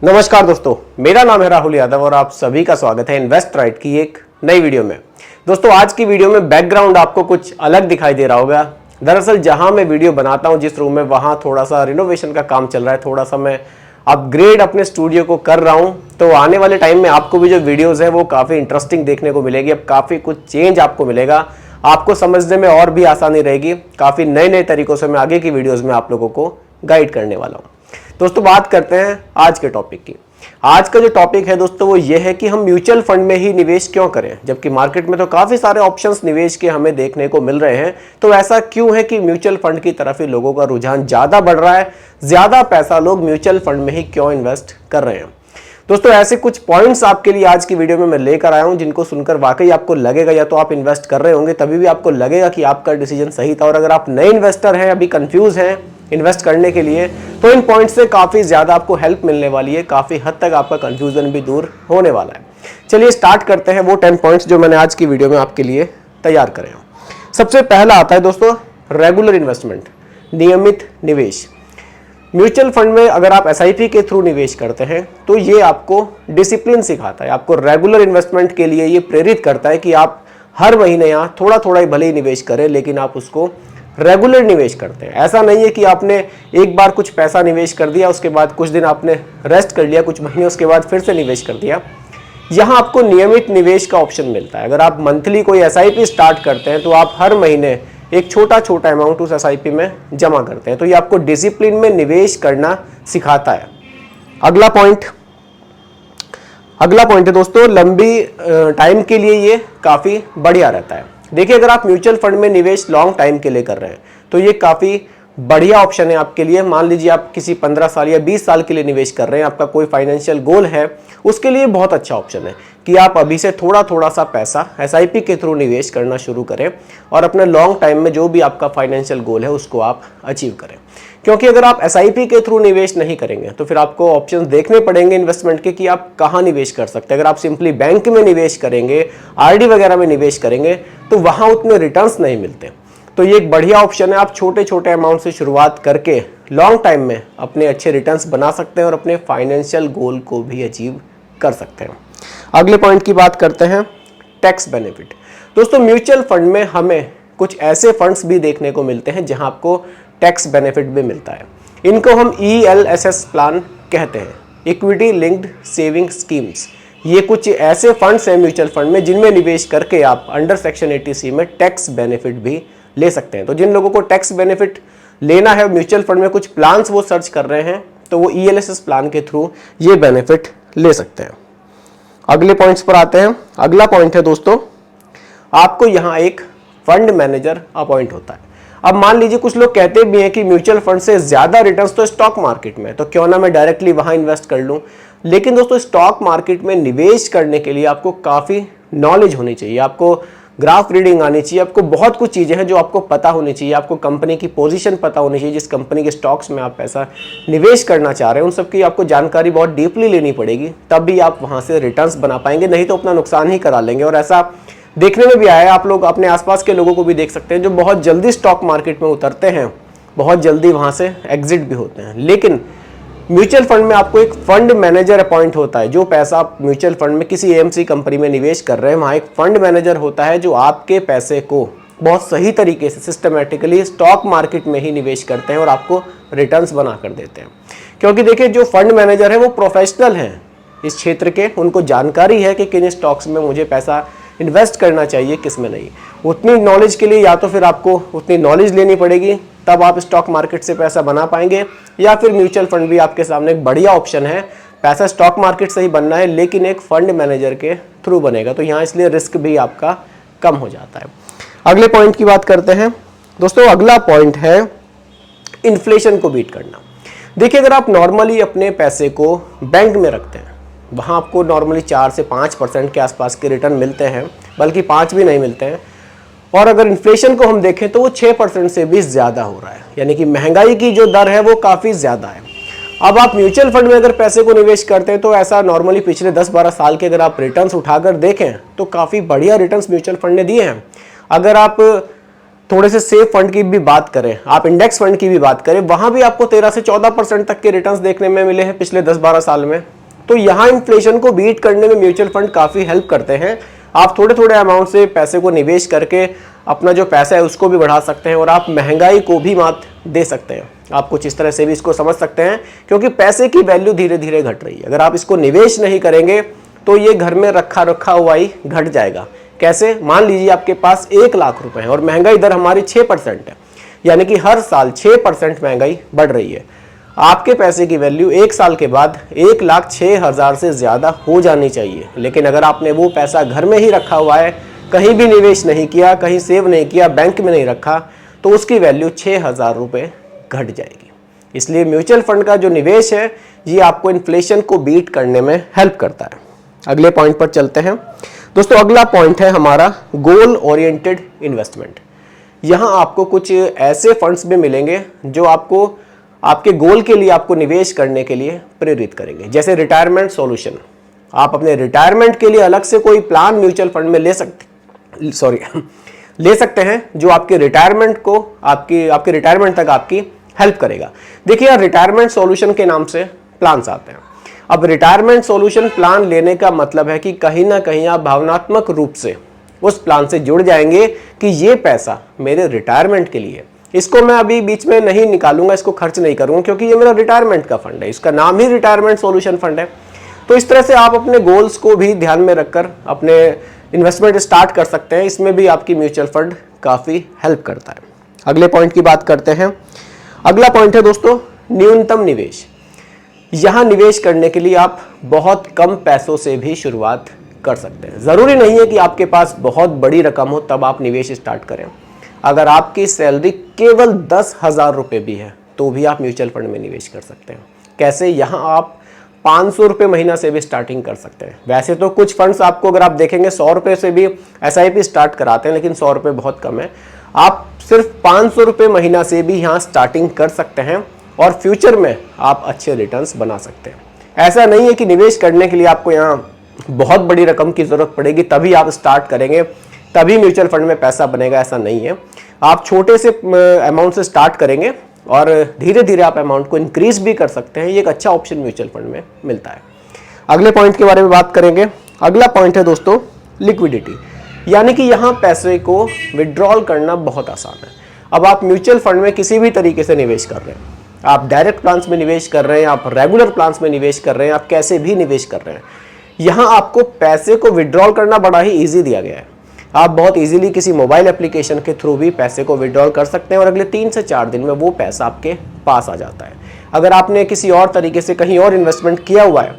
नमस्कार दोस्तों, मेरा नाम है राहुल यादव और आप सभी का स्वागत है इन्वेस्ट राइट की एक नई वीडियो में। दोस्तों, आज की वीडियो में बैकग्राउंड आपको कुछ अलग दिखाई दे रहा होगा। दरअसल जहां मैं वीडियो बनाता हूं जिस रूम में, वहां थोड़ा सा रिनोवेशन का काम चल रहा है, थोड़ा सा मैं अपग्रेड अपने स्टूडियो को कर रहा हूं। तो आने वाले टाइम में आपको भी जो वीडियोज़ है वो काफ़ी इंटरेस्टिंग देखने को मिलेगी। अब काफ़ी कुछ चेंज आपको मिलेगा, आपको समझने में और भी आसानी रहेगी। काफ़ी नए नए तरीकों से मैं आगे की वीडियोज़ में आप लोगों को गाइड करने वाला हूँ। दोस्तों, बात करते हैं आज के टॉपिक की। आज का जो टॉपिक है दोस्तों वो ये है कि हम म्यूचुअल फंड में ही निवेश क्यों करें, जबकि मार्केट में तो काफी सारे ऑप्शंस निवेश के हमें देखने को मिल रहे हैं। तो ऐसा क्यों है कि म्यूचुअल फंड की तरफ ही लोगों का रुझान ज्यादा बढ़ रहा है, ज्यादा पैसा लोग म्यूचुअल फंड में ही क्यों इन्वेस्ट कर रहे हैं। दोस्तों, ऐसे कुछ पॉइंट्स आपके लिए आज की वीडियो में मैं लेकर आया हूं जिनको सुनकर वाकई आपको लगेगा, या तो आप इन्वेस्ट कर रहे होंगे तभी भी आपको लगेगा कि आपका डिसीजन सही था, और अगर आप नए इन्वेस्टर हैं, अभी कंफ्यूज हैं इन्वेस्ट करने के लिए, तो इन पॉइंट्स से काफ़ी ज़्यादा आपको हेल्प मिलने वाली है। काफ़ी हद तक आपका कंफ्यूजन भी दूर होने वाला है। चलिए स्टार्ट करते हैं वो 10 पॉइंट्स जो मैंने आज की वीडियो में आपके लिए तैयार करे हैं। सबसे पहला आता है दोस्तों रेगुलर इन्वेस्टमेंट, नियमित निवेश। म्यूचुअल फंड में अगर आप एसआईपी के थ्रू निवेश करते हैं तो ये आपको डिसिप्लिन सिखाता है, आपको रेगुलर इन्वेस्टमेंट के लिए ये प्रेरित करता है कि आप हर महीने यहाँ थोड़ा थोड़ा ही भले ही निवेश करें, लेकिन आप उसको रेगुलर निवेश करते हैं। ऐसा नहीं है कि आपने एक बार कुछ पैसा निवेश कर दिया, उसके बाद कुछ दिन आपने रेस्ट कर लिया, कुछ महीने उसके बाद फिर से निवेश कर दिया। यहाँ आपको नियमित निवेश का ऑप्शन मिलता है। अगर आप मंथली कोई एसआईपी स्टार्ट करते हैं तो आप हर महीने एक छोटा छोटा अमाउंट उस एसआईपी में जमा करते हैं। तो ये आपको डिसिप्लिन में निवेश करना सिखाता है। अगला पॉइंट है दोस्तों, लंबी टाइम के लिए ये काफ़ी बढ़िया रहता है। देखिए, अगर आप म्यूचुअल फंड में निवेश लॉन्ग टाइम के लिए कर रहे हैं तो ये काफ़ी बढ़िया ऑप्शन है आपके लिए। मान लीजिए आप किसी 15 साल या 20 साल के लिए निवेश कर रहे हैं, आपका कोई फाइनेंशियल गोल है, उसके लिए बहुत अच्छा ऑप्शन है कि आप अभी से थोड़ा थोड़ा सा पैसा एसआईपी के थ्रू निवेश करना शुरू करें और अपने लॉन्ग टाइम में जो भी आपका फाइनेंशियल गोल है उसको आप अचीव करें। क्योंकि अगर आप एसआईपी के थ्रू निवेश नहीं करेंगे तो फिर आपको ऑप्शंस देखने पड़ेंगे इन्वेस्टमेंट के कि आप कहाँ निवेश कर सकते हैं। अगर आप सिंपली बैंक में निवेश करेंगे, आरडी वगैरह में निवेश करेंगे तो वहाँ उतने रिटर्न्स नहीं मिलते। तो ये एक बढ़िया ऑप्शन है। आप छोटे छोटे अमाउंट से शुरुआत करके लॉन्ग टाइम में अपने अच्छे रिटर्न्स बना सकते हैं और अपने फाइनेंशियल गोल को भी अचीव कर सकते हैं। अगले पॉइंट की बात करते हैं, टैक्स बेनिफिट। दोस्तों, म्यूचुअल फंड में हमें कुछ ऐसे फंड्स भी देखने को मिलते हैं जहां आपको टैक्स बेनिफिट भी मिलता है। इनको हम ELSS प्लान कहते हैं, इक्विटी लिंक्ड सेविंग स्कीम्स। ये कुछ ऐसे फंड्स हैं म्यूचुअल फंड में जिनमें निवेश करके आप अंडर सेक्शन 80C में टैक्स बेनिफिट भी ले सकते हैं। तो जिन लोगों को टैक्स बेनिफिट लेना है, म्यूचुअल फंड में कुछ प्लान्स वो सर्च कर रहे हैं, तो वो ELSS प्लान के थ्रू ये बेनिफिट ले सकते हैं। अगले पॉइंट्स पर आते हैं। अगला पॉइंट है दोस्तों, आपको यहाँ एक फंड मैनेजर अपॉइंट होता है। अब मान लीजिए कुछ लोग कहते भी हैं कि म्यूचुअल फंड से ज्यादा रिटर्न्स तो स्टॉक मार्केट में, तो क्यों ना मैं डायरेक्टली वहां इन्वेस्ट कर लूं। लेकिन दोस्तों, स्टॉक मार्केट में निवेश करने के लिए आपको काफी नॉलेज होनी चाहिए, आपको ग्राफ रीडिंग आनी चाहिए, आपको बहुत कुछ चीजें हैं जो आपको पता होनी चाहिए। आपको कंपनी की पोजीशन पता होनी चाहिए, जिस कंपनी के स्टॉक्स में आप पैसा निवेश करना चाह रहे हैं उन सब की आपको जानकारी बहुत डीपली लेनी पड़ेगी, तब भी आप वहां से रिटर्न्स बना पाएंगे, नहीं तो अपना नुकसान ही करा लेंगे। और ऐसा देखने में भी आया है, आप लोग अपने आसपास के लोगों को भी देख सकते हैं जो बहुत जल्दी स्टॉक मार्केट में उतरते हैं, बहुत जल्दी वहां से एग्जिट भी होते हैं। लेकिन म्यूचुअल फंड में आपको एक फंड मैनेजर अपॉइंट होता है। जो पैसा आप म्यूचुअल फंड में किसी AMC कंपनी में निवेश कर रहे हैं, वहाँ एक फंड मैनेजर होता है जो आपके पैसे को बहुत सही तरीके से सिस्टमेटिकली स्टॉक मार्केट में ही निवेश करते हैं और आपको रिटर्न्स बना कर देते हैं। क्योंकि देखिए, जो फंड मैनेजर है वो प्रोफेशनल हैं इस क्षेत्र के, उनको जानकारी है कि किन स्टॉक्स में मुझे पैसा इन्वेस्ट करना चाहिए, किस में नहीं। उतनी नॉलेज के लिए या तो फिर आपको उतनी नॉलेज लेनी पड़ेगी, तब आप स्टॉक मार्केट से पैसा बना पाएंगे, या फिर म्यूचुअल फंड भी आपके सामने एक बढ़िया ऑप्शन है। पैसा स्टॉक मार्केट से ही बनना है लेकिन एक फंड मैनेजर के थ्रू बनेगा, तो यहाँ इसलिए रिस्क भी आपका कम हो जाता है। अगले पॉइंट की बात करते हैं दोस्तों। अगला पॉइंट है इन्फ्लेशन को बीट करना। देखिए, अगर आप नॉर्मली अपने पैसे को बैंक में रखते हैं, वहाँ आपको नॉर्मली 4 से 5% के आसपास के रिटर्न मिलते हैं, बल्कि 5 भी नहीं मिलते हैं। और अगर इन्फ्लेशन को हम देखें तो वो 6% से भी ज़्यादा हो रहा है, यानी कि महंगाई की जो दर है वो काफ़ी ज़्यादा है। अब आप म्यूचुअल फंड में अगर पैसे को निवेश करते हैं तो ऐसा नॉर्मली पिछले 10-12 साल के अगर आप रिटर्न्स उठाकर देखें तो काफ़ी बढ़िया रिटर्न्स म्यूचुअल फंड ने दिए हैं। अगर आप थोड़े से सेफ फंड की भी बात करें, आप इंडेक्स फंड की भी बात करें, वहां भी आपको 13 से 14% तक के रिटर्न्स देखने में मिले हैं पिछले 10-12 साल में। तो यहाँ इन्फ्लेशन को बीट करने में म्यूचुअल फंड काफ़ी हेल्प करते हैं। आप थोड़े थोड़े अमाउंट से पैसे को निवेश करके अपना जो पैसा है उसको भी बढ़ा सकते हैं और आप महंगाई को भी मात दे सकते हैं। आप कुछ इस तरह से भी इसको समझ सकते हैं, क्योंकि पैसे की वैल्यू धीरे धीरे घट रही है। अगर आप इसको निवेश नहीं करेंगे तो ये घर में रखा रखा हुआ ही घट जाएगा। कैसे? मान लीजिए आपके पास 1 लाख रुपए है और महंगाई दर हमारी 6% है, यानी कि हर साल 6% महंगाई बढ़ रही है। आपके पैसे की वैल्यू 1 साल के बाद 1,06,000 से ज़्यादा हो जानी चाहिए। लेकिन अगर आपने वो पैसा घर में ही रखा हुआ है, कहीं भी निवेश नहीं किया, कहीं सेव नहीं किया, बैंक में नहीं रखा, तो उसकी वैल्यू 6,000 रुपये घट जाएगी। इसलिए म्यूचुअल फंड का जो निवेश है ये आपको इन्फ्लेशन को बीट करने में हेल्प करता है। अगले पॉइंट पर चलते हैं दोस्तों। अगला पॉइंट है हमारा गोल ओरिएंटेड इन्वेस्टमेंट। यहाँ आपको कुछ ऐसे फंड्स भी मिलेंगे जो आपको आपके गोल के लिए आपको निवेश करने के लिए प्रेरित करेंगे। जैसे रिटायरमेंट सॉल्यूशन, आप अपने रिटायरमेंट के लिए अलग से कोई प्लान म्यूचुअल फंड में ले सकते हैं जो आपके रिटायरमेंट को आपके रिटायरमेंट तक आपकी हेल्प करेगा। देखिए यार, रिटायरमेंट सॉल्यूशन के नाम से प्लान्स आते हैं। अब रिटायरमेंट सॉल्यूशन प्लान लेने का मतलब है कि कहीं ना कहीं आप भावनात्मक रूप से उस प्लान से जुड़ जाएंगे कि ये पैसा मेरे रिटायरमेंट के लिए, इसको मैं अभी बीच में नहीं निकालूंगा, इसको खर्च नहीं करूंगा, क्योंकि ये मेरा रिटायरमेंट का फंड है, इसका नाम ही रिटायरमेंट सॉल्यूशन फंड है। तो इस तरह से आप अपने गोल्स को भी ध्यान में रखकर अपने इन्वेस्टमेंट स्टार्ट कर सकते हैं। इसमें भी आपकी म्यूचुअल फंड काफ़ी हेल्प करता है। अगले पॉइंट की बात करते हैं। अगला पॉइंट है दोस्तों न्यूनतम निवेश। यहाँ निवेश करने के लिए आप बहुत कम पैसों से भी शुरुआत कर सकते हैं। ज़रूरी नहीं है कि आपके पास बहुत बड़ी रकम हो तब आप निवेश स्टार्ट करें। अगर आपकी सैलरी केवल 10,000 रुपये भी है तो भी आप म्यूचुअल फंड में निवेश कर सकते हैं। कैसे? यहाँ आप 500 रुपये महीना से भी स्टार्टिंग कर सकते हैं। वैसे तो कुछ फंड्स आपको अगर आप देखेंगे 100 रुपये से भी SIP स्टार्ट कराते हैं, लेकिन 100 रुपये बहुत कम है। आप सिर्फ 500 रुपये महीना से भी यहाँ स्टार्टिंग कर सकते हैं और फ्यूचर में आप अच्छे रिटर्न्स बना सकते हैं। ऐसा नहीं है कि निवेश करने के लिए आपको यहाँ बहुत बड़ी रकम की ज़रूरत पड़ेगी तभी आप स्टार्ट करेंगे, तभी म्यूचुअल फंड में पैसा बनेगा, ऐसा नहीं है। आप छोटे से अमाउंट से स्टार्ट करेंगे और धीरे धीरे आप अमाउंट को इंक्रीज भी कर सकते हैं। ये एक अच्छा ऑप्शन म्यूचुअल फंड में मिलता है। अगले पॉइंट के बारे में बात करेंगे। अगला पॉइंट है दोस्तों लिक्विडिटी, यानी कि यहाँ पैसे को विड्रॉल करना बहुत आसान है। अब आप म्यूचुअल फंड में किसी भी तरीके से निवेश कर रहे हैं, आप डायरेक्ट प्लान्स में निवेश कर रहे हैं, आप रेगुलर प्लान्स में निवेश कर रहे हैं, आप कैसे भी निवेश कर रहे हैं, यहाँ आपको पैसे को विड्रॉल करना बड़ा ही ईजी दिया गया है। आप बहुत इजीली किसी मोबाइल एप्लीकेशन के थ्रू भी पैसे को विड्रॉल कर सकते हैं और अगले 3 से 4 दिन में वो पैसा आपके पास आ जाता है। अगर आपने किसी और तरीके से कहीं और इन्वेस्टमेंट किया हुआ है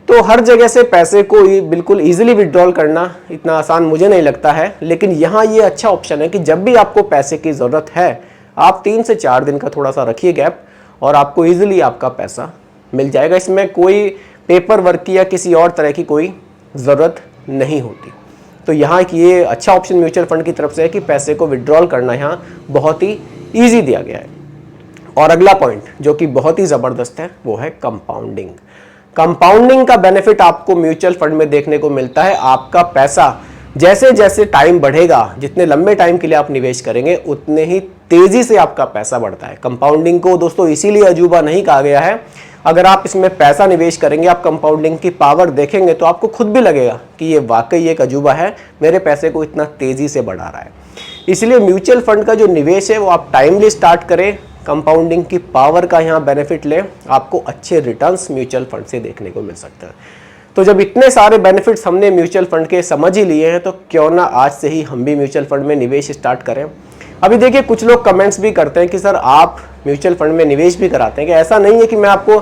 तो हर जगह से पैसे को बिल्कुल इजीली विड्रॉल करना इतना आसान मुझे नहीं लगता है। लेकिन यहाँ ये अच्छा ऑप्शन है कि जब भी आपको पैसे की ज़रूरत है आप 3 से 4 दिन का थोड़ा सा रखिए गैप और आपको ईजिली आपका पैसा मिल जाएगा। इसमें कोई पेपर वर्क की या किसी और तरह की कोई ज़रूरत नहीं होती। तो यहाँ ये अच्छा ऑप्शन म्यूचुअल फंड की तरफ से है कि पैसे को विड्रॉल करना यहाँ बहुत ही ईजी दिया गया है। और अगला पॉइंट जो कि बहुत ही ज़बरदस्त है वो है कंपाउंडिंग। कंपाउंडिंग का बेनिफिट आपको म्यूचुअल फंड में देखने को मिलता है। आपका पैसा जैसे जैसे टाइम बढ़ेगा, जितने लंबे टाइम के लिए आप निवेश करेंगे उतने ही तेजी से आपका पैसा बढ़ता है। कंपाउंडिंग को दोस्तों इसीलिए अजूबा नहीं कहा गया है। अगर आप इसमें पैसा निवेश करेंगे, आप कंपाउंडिंग की पावर देखेंगे तो आपको खुद भी लगेगा कि ये वाकई एक अजूबा है, मेरे पैसे को इतना तेजी से बढ़ा रहा है। इसलिए म्यूचुअल फंड का जो निवेश है वो आप टाइमली स्टार्ट करें, कंपाउंडिंग की पावर का यहाँ बेनिफिट लें, आपको अच्छे रिटर्न्स म्यूचुअल फंड से देखने को मिल सकते हैं। तो जब इतने सारे बेनिफिट्स हमने म्यूचुअल फंड के समझ ही लिए हैं तो क्यों ना आज से ही हम भी म्यूचुअल फंड में निवेश स्टार्ट करें। अभी देखिए कुछ लोग कमेंट्स भी करते हैं कि सर आप म्यूचुअल फंड में निवेश भी कराते हैं। कि ऐसा नहीं है कि मैं आपको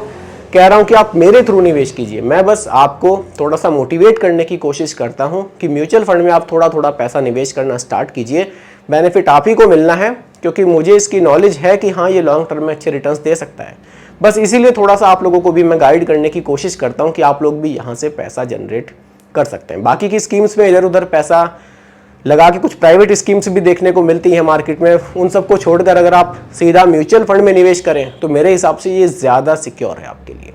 कह रहा हूं कि आप मेरे थ्रू निवेश कीजिए, मैं बस आपको थोड़ा सा मोटिवेट करने की कोशिश करता हूं कि म्यूचुअल फंड में आप थोड़ा थोड़ा पैसा निवेश करना स्टार्ट कीजिए। बेनिफिट आप ही को मिलना है क्योंकि मुझे इसकी नॉलेज है कि हाँ ये लॉन्ग टर्म में अच्छे रिटर्न्स दे सकता है। बस इसीलिए थोड़ा सा आप लोगों को भी मैं गाइड करने की कोशिश करता हूँ कि आप लोग भी यहाँ से पैसा जनरेट कर सकते हैं। बाकी की स्कीम्स में इधर उधर पैसा लगा के कुछ प्राइवेट स्कीम्स भी देखने को मिलती हैं मार्केट में, उन सबको छोड़कर अगर आप सीधा म्यूचुअल फंड में निवेश करें तो मेरे हिसाब से ये ज़्यादा सिक्योर है आपके लिए।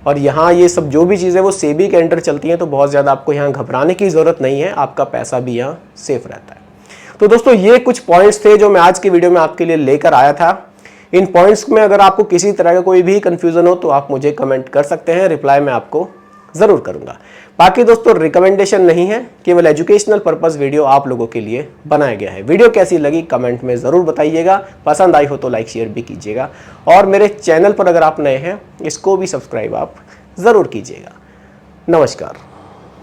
और यहाँ ये सब जो भी चीज़ें वो सेबी के अंडर चलती हैं तो बहुत ज़्यादा आपको यहाँ घबराने की ज़रूरत नहीं है, आपका पैसा भी यहाँ सेफ रहता है। तो दोस्तों ये कुछ पॉइंट्स थे जो मैं आज की वीडियो में आपके लिए लेकर आया था। इन पॉइंट्स में अगर आपको किसी तरह का कोई भी कंफ्यूजन हो तो आप मुझे कमेंट कर सकते हैं, रिप्लाई मैं आपको ज़रूर करूंगा। बाकी दोस्तों रिकमेंडेशन नहीं है, केवल एजुकेशनल पर्पस वीडियो आप लोगों के लिए बनाया गया है। वीडियो कैसी लगी कमेंट में ज़रूर बताइएगा, पसंद आई हो तो लाइक शेयर भी कीजिएगा, और मेरे चैनल पर अगर आप नए हैं इसको भी सब्सक्राइब आप ज़रूर कीजिएगा। नमस्कार।